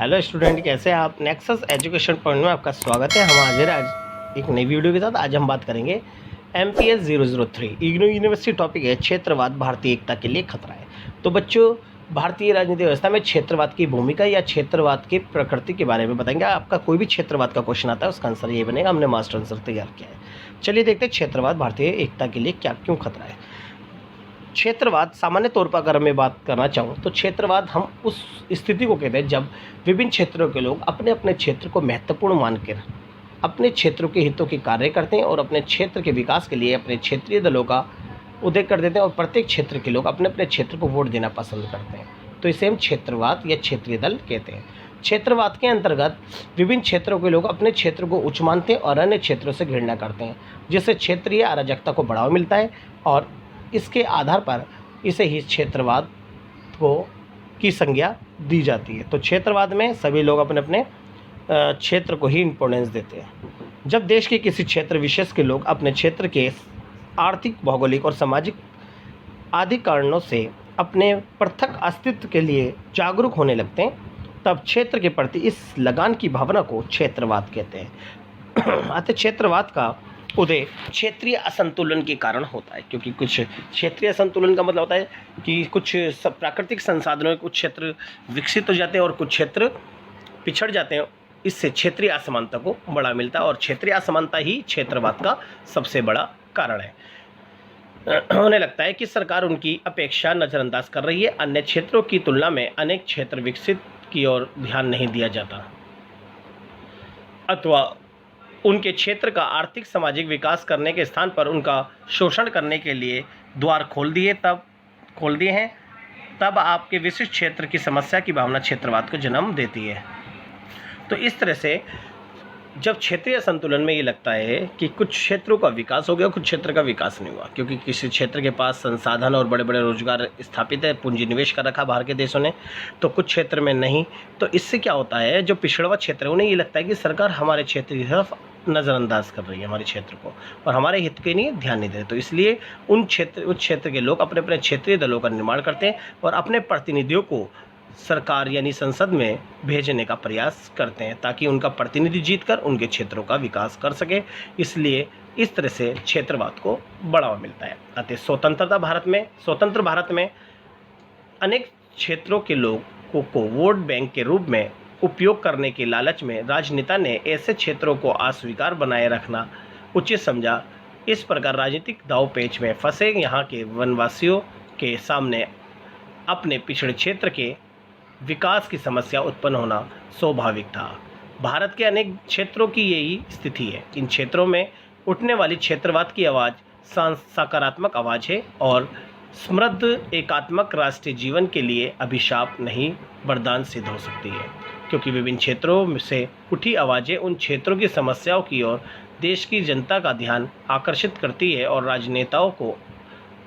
Hello student, कैसे हैं आप। नेक्सस एजुकेशन पॉइंट में आपका स्वागत है। हम हाजिर हैं आज एक नई वीडियो के साथ। आज हम बात करेंगे MPS 003 इग्नू यूनिवर्सिटी। टॉपिक है क्षेत्रवाद भारतीय एकता के लिए खतरा है। तो बच्चों, भारतीय राजनीतिक व्यवस्था में क्षेत्रवाद की भूमिका या क्षेत्रवाद की प्रकृति के बारे में बताएंगे। आपका कोई भी क्षेत्रवाद का क्वेश्चन आता है उसका आंसर ये बनेगा। हमने मास्टर आंसर तैयार किया है। चलिए देखते हैं क्षेत्रवाद भारतीय एकता के लिए क्या क्यों खतरा है। क्षेत्रवाद सामान्य तौर पर अगर मैं बात करना चाहूँ तो क्षेत्रवाद हम उस स्थिति को कहते हैं जब विभिन्न क्षेत्रों के लोग अपने अपने क्षेत्र को महत्वपूर्ण मानकर अपने क्षेत्रों के हितों के कार्य करते हैं और अपने क्षेत्र के विकास के लिए अपने क्षेत्रीय दलों का उदय कर देते हैं और प्रत्येक क्षेत्र के लोग अपने अपने क्षेत्र को वोट देना पसंद करते हैं। तो इसे हम क्षेत्रवाद या क्षेत्रीय दल कहते हैं। क्षेत्रवाद के अंतर्गत विभिन्न क्षेत्रों के लोग अपने क्षेत्र को उच्च मानते हैं और अन्य क्षेत्रों से घृणा करते हैं, जिससे क्षेत्रीय अराजकता को बढ़ावा मिलता है और इसके आधार पर इसे ही क्षेत्रवाद को की संज्ञा दी जाती है। तो क्षेत्रवाद में सभी लोग अपने अपने क्षेत्र को ही इम्पोर्टेंस देते हैं। जब देश के किसी क्षेत्र विशेष के लोग अपने क्षेत्र के आर्थिक, भौगोलिक और सामाजिक आदि कारणों से अपने पृथक अस्तित्व के लिए जागरूक होने लगते हैं, तब क्षेत्र के प्रति इस लगान की भावना को क्षेत्रवाद कहते हैं। अतः क्षेत्रवाद का उदय क्षेत्रीय असंतुलन के कारण होता है, क्योंकि कुछ क्षेत्रीय असंतुलन का मतलब होता है कि कुछ प्राकृतिक संसाधनों में कुछ क्षेत्र विकसित हो जाते हैं और कुछ क्षेत्र पिछड़ जाते हैं। इससे क्षेत्रीय असमानता को बढ़ा मिलता है और क्षेत्रीय असमानता ही क्षेत्रवाद का सबसे बड़ा कारण है। होने लगता है कि सरकार उनकी अपेक्षा नज़रअंदाज कर रही है। अन्य क्षेत्रों की तुलना में अनेक क्षेत्र विकसित की ओर ध्यान नहीं दिया जाता अथवा उनके क्षेत्र का आर्थिक सामाजिक विकास करने के स्थान पर उनका शोषण करने के लिए द्वार खोल दिए हैं। तब आपके विशिष्ट क्षेत्र की समस्या की भावना क्षेत्रवाद को जन्म देती है। तो इस तरह से जब क्षेत्रीय संतुलन में ये लगता है कि कुछ क्षेत्रों का विकास हो गया, कुछ क्षेत्र का विकास नहीं हुआ, क्योंकि किसी क्षेत्र के पास संसाधन और बड़े बड़े रोजगार स्थापित है, पूंजी निवेश कर रखा बाहर के देशों ने, तो कुछ क्षेत्र में नहीं। तो इससे क्या होता है, जो पिछड़ा हुआ क्षेत्र है उन्हें ये लगता है कि सरकार हमारे क्षेत्र की तरफ नज़रअंदाज कर रही है, हमारे क्षेत्र को, और हमारे हित के लिए ध्यान नहीं दे रहे। तो इसलिए उस क्षेत्र के लोग अपने अपने क्षेत्रीय दलों का निर्माण करते हैं और अपने प्रतिनिधियों को सरकार यानी संसद में भेजने का प्रयास करते हैं ताकि उनका प्रतिनिधि जीतकर उनके क्षेत्रों का विकास कर सके। इसलिए इस तरह से क्षेत्रवाद को बढ़ावा मिलता है। अतः स्वतंत्र भारत में अनेक क्षेत्रों के लोगों को वोट बैंक के रूप में उपयोग करने के लालच में राजनेता ने ऐसे क्षेत्रों को अस्वीकार बनाए रखना उचित समझा। इस प्रकार राजनीतिक दांवपेच में फंसे यहाँ के वनवासियों के सामने अपने पिछड़े क्षेत्र के विकास की समस्या उत्पन्न होना स्वाभाविक था। भारत के अनेक क्षेत्रों की यही स्थिति है। इन क्षेत्रों में उठने वाली क्षेत्रवाद की आवाज़ सकारात्मक आवाज़ है और समृद्ध एकात्मक राष्ट्रीय जीवन के लिए अभिशाप नहीं वरदान सिद्ध हो सकती है, क्योंकि विभिन्न क्षेत्रों से उठी आवाज़ें उन क्षेत्रों की समस्याओं की ओर देश की जनता का ध्यान आकर्षित करती है और राजनेताओं को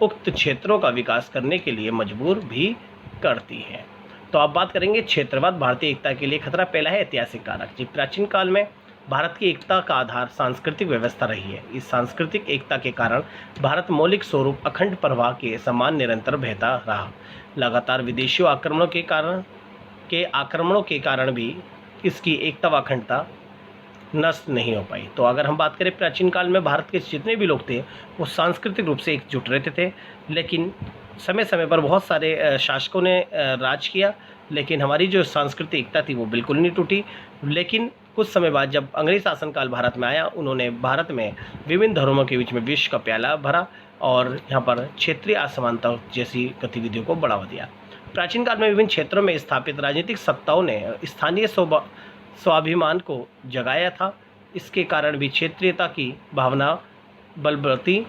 उक्त क्षेत्रों का विकास करने के लिए मजबूर भी करती है। तो अब बात करेंगे क्षेत्रवाद भारतीय एकता के लिए खतरा। पहला है ऐतिहासिक कारक। जी, प्राचीन काल में भारत की एकता का आधार सांस्कृतिक व्यवस्था रही है। इस सांस्कृतिक एकता के कारण भारत मौलिक स्वरूप अखंड प्रवाह के समान निरंतर बहता रहा। लगातार विदेशियों आक्रमणों के कारण भी इसकी एकता व अखंडता नष्ट नहीं हो पाई। तो अगर हम बात करें प्राचीन काल में भारत के जितने भी लोग थे वो सांस्कृतिक रूप से एकजुट रहते थे, लेकिन समय समय पर बहुत सारे शासकों ने राज किया, लेकिन हमारी जो सांस्कृतिक एकता थी वो बिल्कुल नहीं टूटी। लेकिन कुछ समय बाद जब अंग्रेज शासनकाल भारत में आया, उन्होंने भारत में विभिन्न धर्मों के बीच में विष का प्याला भरा और यहाँ पर क्षेत्रीय असमानता जैसी गतिविधियों को बढ़ावा दिया। प्राचीन काल में विभिन्न क्षेत्रों में स्थापित राजनीतिक सत्ताओं ने स्थानीय स्वाभिमान को जगाया था। इसके कारण भी क्षेत्रीयता की भावना बलबलाती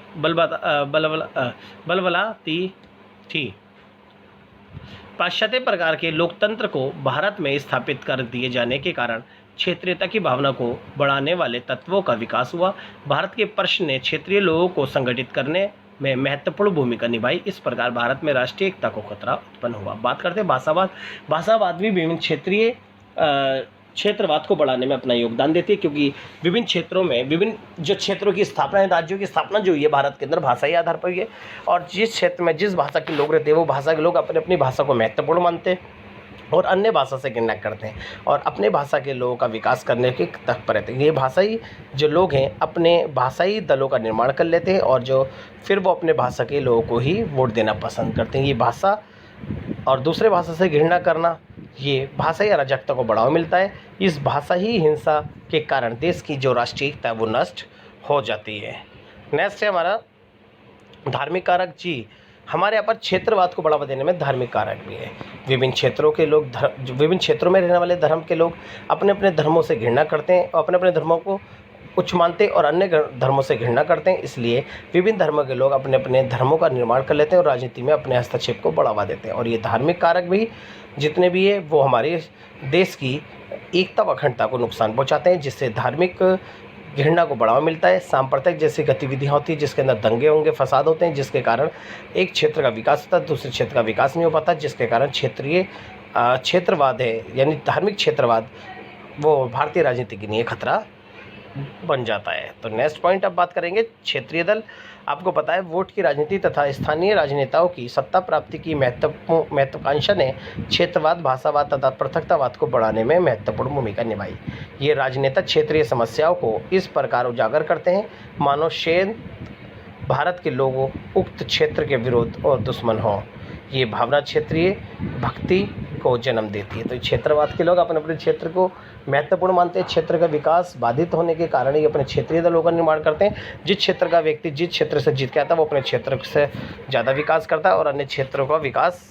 थी। पाश्चात्य प्रकार के लोकतंत्र को भारत में स्थापित कर दिए जाने के कारण क्षेत्रीयता की भावना को बढ़ाने वाले तत्वों का विकास हुआ। भारत के प्रश्न ने क्षेत्रीय लोगों को संगठित करने में महत्वपूर्ण भूमिका निभाई। इस प्रकार भारत में राष्ट्रीय एकता को खतरा उत्पन्न हुआ। बात करते हैं भाषावाद भी विभिन्न क्षेत्रीय क्षेत्रवाद को बढ़ाने में अपना योगदान देती है, क्योंकि विभिन्न क्षेत्रों में विभिन्न जो क्षेत्रों की स्थापना है, राज्यों की स्थापना जो हुई है भारत के अंदर भाषाई आधार पर हुई है। और जिस क्षेत्र में जिस भाषा के लोग रहते हैं वो भाषा के लोग अपनी अपनी भाषा को महत्वपूर्ण मानते हैं और अन्य भाषा से घृणा करते हैं और अपने भाषा के लोगों का विकास करने के तत्पर रहते हैं। ये भाषाई जो लोग हैं अपने भाषाई दलों का निर्माण कर लेते हैं और जो फिर वो अपने भाषा के लोगों को ही वोट देना पसंद करते हैं। ये भाषा और दूसरे भाषा से घृणा करना, ये भाषाई अराजकता को बढ़ावा मिलता है। इस भाषाई हिंसा के कारण देश की जो राष्ट्रीय एकता है वो नष्ट हो जाती है। नेक्स्ट है हमारा धार्मिक कारक। जी, हमारे यहाँ पर क्षेत्रवाद को बढ़ावा देने में धार्मिक कारक भी है। विभिन्न क्षेत्रों के लोग विभिन्न क्षेत्रों में रहने वाले धर्म के लोग अपने अपने धर्मों से घृणा करते हैं और अपने अपने धर्मों को उच्च मानते हैं और अन्य धर्मों से घृणा करते हैं। इसलिए विभिन्न धर्मों के लोग अपने अपने धर्मों का निर्माण कर लेते हैं और राजनीति में अपने हस्तक्षेप को बढ़ावा देते हैं। और ये धार्मिक कारक भी जितने भी है वो हमारे देश की एकता व अखंडता को नुकसान पहुँचाते हैं, जिससे धार्मिक घृणा को बढ़ावा मिलता है। सांप्रदायिक जैसी गतिविधियाँ होती है जिसके अंदर दंगे होंगे, फसाद होते हैं, जिसके कारण एक क्षेत्र का विकास होता है, दूसरे क्षेत्र का विकास नहीं हो पाता, जिसके कारण क्षेत्रीय क्षेत्रवाद है यानी धार्मिक क्षेत्रवाद वो भारतीय राजनीति के लिए खतरा बन जाता है। तो नेक्स्ट पॉइंट अब बात करेंगे क्षेत्रीय दल। आपको पता है वोट की राजनीति तथा स्थानीय राजनेताओं की सत्ता प्राप्ति की महत्वाकांक्षा ने क्षेत्रवाद, भाषावाद तथा पृथकतावाद को बढ़ाने में महत्वपूर्ण भूमिका निभाई। ये राजनेता क्षेत्रीय समस्याओं को इस प्रकार उजागर करते हैं मानो शेर भारत के लोगों उक्त क्षेत्र के विरोध और दुश्मन हों। ये भावना क्षेत्रीय भक्ति को जन्म देती है। तो क्षेत्रवाद के लोग अपने अपने क्षेत्र को महत्वपूर्ण मानते हैं। क्षेत्र का विकास बाधित होने के कारण ही अपने क्षेत्रीय दलों का निर्माण करते हैं। जिस क्षेत्र का व्यक्ति जिस क्षेत्र से जीत के आता है वो अपने क्षेत्र से ज़्यादा विकास करता है और अन्य क्षेत्रों का विकास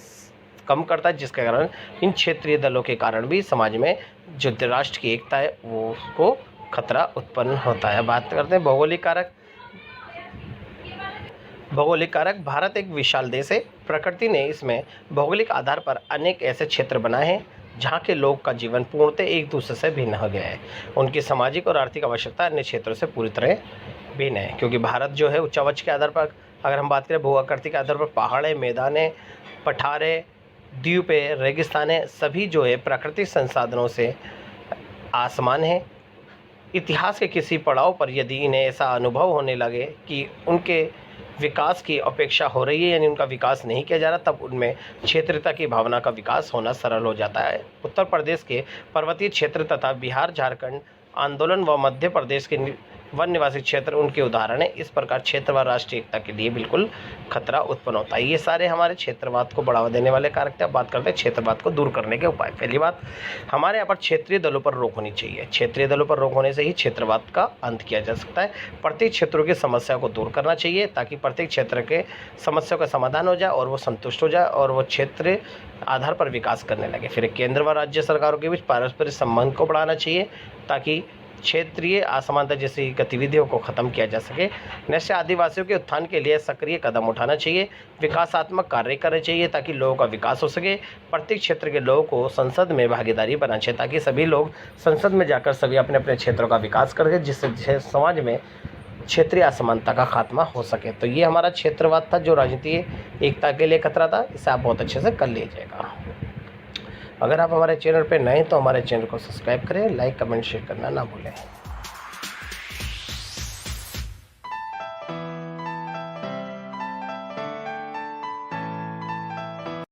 कम करता है, जिसके कारण इन क्षेत्रीय दलों के कारण भी समाज में जो राष्ट्र की एकता है वो उसको खतरा उत्पन्न होता है। बात करते हैं भौगोलिक कारक। भौगोलिक कारक। भारत एक विशाल देश है। प्रकृति ने इसमें भौगोलिक आधार पर अनेक ऐसे क्षेत्र बनाए हैं जहाँ के लोग का जीवन पूर्णतः एक दूसरे से भिन्न हो गया है। उनकी सामाजिक और आर्थिक आवश्यकता अन्य क्षेत्रों से पूरी तरह भिन्न है, क्योंकि भारत जो है उच्चावच के आधार पर अगर हम बात करें भू-आकृति के आधार पर पहाड़ है, मैदान है, पठार है, द्वीप है, रेगिस्तान है, सभी जो है प्राकृतिक संसाधनों से आसमान है। इतिहास के किसी पड़ाव पर यदि इन्हें ऐसा अनुभव होने लगे कि उनके विकास की अपेक्षा हो रही है यानी उनका विकास नहीं किया जा रहा, तब उनमें क्षेत्रीयता की भावना का विकास होना सरल हो जाता है। उत्तर प्रदेश के पर्वतीय क्षेत्र तथा बिहार झारखंड आंदोलन व मध्य प्रदेश के वन निवासी क्षेत्र उनके उदाहरण है। इस प्रकार क्षेत्रवाद राष्ट्रीय एकता के लिए बिल्कुल खतरा उत्पन्न होता है। ये सारे हमारे क्षेत्रवाद को बढ़ावा देने वाले कारक थे। अब बात करते हैं क्षेत्रवाद को दूर करने के उपाय। पहली बात, हमारे यहाँ पर क्षेत्रीय दलों पर रोक होनी चाहिए। क्षेत्रीय दलों पर रोक होने से ही क्षेत्रवाद का अंत किया जा सकता है। प्रत्येक क्षेत्रों की समस्या को दूर करना चाहिए ताकि प्रत्येक क्षेत्र के समस्या का समाधान हो जाए और वो संतुष्ट हो जाए और वो क्षेत्र आधार पर विकास करने लगे। फिर केंद्र व राज्य सरकारों के बीच पारस्परिक संबंध को बढ़ाना चाहिए ताकि क्षेत्रीय असमानता जैसी गतिविधियों को खत्म किया जा सके। नेक्स्ट, आदिवासियों के उत्थान के लिए सक्रिय कदम उठाना चाहिए। विकासात्मक कार्य करने चाहिए ताकि लोगों का विकास हो सके। प्रत्येक क्षेत्र के लोगों को संसद में भागीदारी बनानी चाहिए ताकि सभी लोग संसद में जाकर सभी अपने अपने क्षेत्रों का विकास करें, जिससे समाज में क्षेत्रीय असमानता का खात्मा हो सके। तो ये हमारा क्षेत्रवाद था जो राजनीतिक एकता के लिए खतरा था। इसे आप बहुत अच्छे से कर लीजिएगा। अगर आप हमारे चैनल पर नए हैं तो हमारे चैनल को सब्सक्राइब करें, लाइक कमेंट शेयर करना ना भूलें।